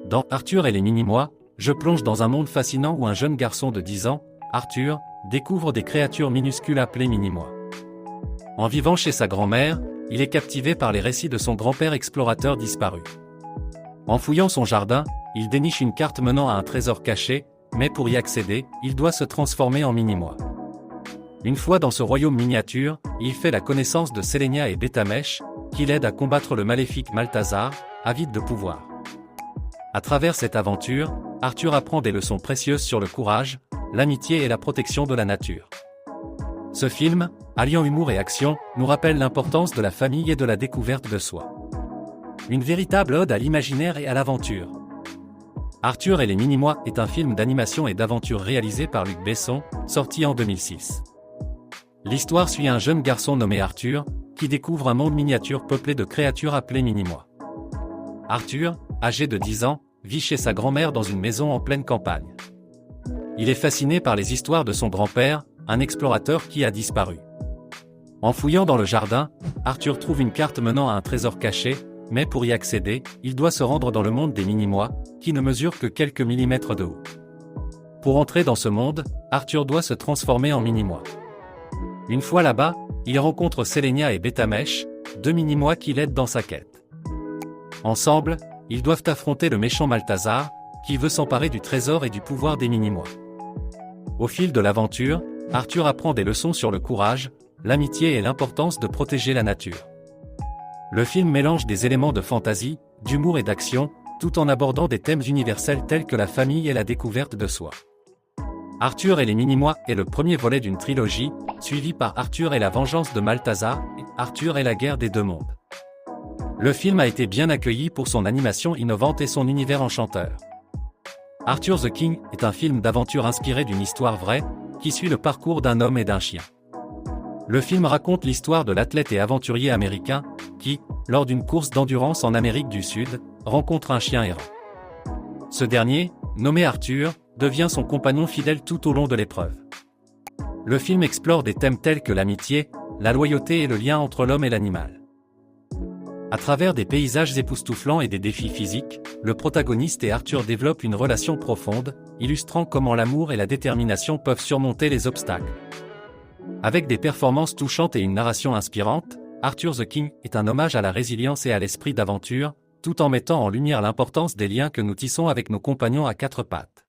Dans Arthur et les Minimois, je plonge dans un monde fascinant où un jeune garçon de 10 ans, Arthur, découvre des créatures minuscules appelées Minimois. En vivant chez sa grand-mère, il est captivé par les récits de son grand-père explorateur disparu. En fouillant son jardin, il déniche une carte menant à un trésor caché, mais pour y accéder, il doit se transformer en Minimois. Une fois dans ce royaume miniature, il fait la connaissance de Sélénia et Bétamèche, qui l'aident à combattre le maléfique Malthazar, avide de pouvoir. À travers cette aventure, Arthur apprend des leçons précieuses sur le courage, l'amitié et la protection de la nature. Ce film, alliant humour et action, nous rappelle l'importance de la famille et de la découverte de soi. Une véritable ode à l'imaginaire et à l'aventure. Arthur et les Minimois est un film d'animation et d'aventure réalisé par Luc Besson, sorti en 2006. L'histoire suit un jeune garçon nommé Arthur, qui découvre un monde miniature peuplé de créatures appelées Minimois. Arthur, âgé de 10 ans, vit chez sa grand-mère dans une maison en pleine campagne. Il est fasciné par les histoires de son grand-père, un explorateur qui a disparu. En fouillant dans le jardin, Arthur trouve une carte menant à un trésor caché, mais pour y accéder, il doit se rendre dans le monde des Minimois, qui ne mesurent que quelques millimètres de haut. Pour entrer dans ce monde, Arthur doit se transformer en Minimois. Une fois là-bas, il rencontre Sélénia et Bétamèche, deux Minimois qui l'aident dans sa quête. Ensemble, ils doivent affronter le méchant Malthazar, qui veut s'emparer du trésor et du pouvoir des Minimois. Au fil de l'aventure, Arthur apprend des leçons sur le courage, l'amitié et l'importance de protéger la nature. Le film mélange des éléments de fantaisie, d'humour et d'action, tout en abordant des thèmes universels tels que la famille et la découverte de soi. Arthur et les Minimois est le premier volet d'une trilogie, suivi par Arthur et la vengeance de Malthazar et Arthur et la guerre des deux mondes. Le film a été bien accueilli pour son animation innovante et son univers enchanteur. Arthur the King est un film d'aventure inspiré d'une histoire vraie, qui suit le parcours d'un homme et d'un chien. Le film raconte l'histoire de l'athlète et aventurier américain, qui, lors d'une course d'endurance en Amérique du Sud, rencontre un chien errant. Ce dernier, nommé Arthur, devient son compagnon fidèle tout au long de l'épreuve. Le film explore des thèmes tels que l'amitié, la loyauté et le lien entre l'homme et l'animal. À travers des paysages époustouflants et des défis physiques, le protagoniste et Arthur développent une relation profonde, illustrant comment l'amour et la détermination peuvent surmonter les obstacles. Avec des performances touchantes et une narration inspirante, Arthur the King est un hommage à la résilience et à l'esprit d'aventure, tout en mettant en lumière l'importance des liens que nous tissons avec nos compagnons à quatre pattes.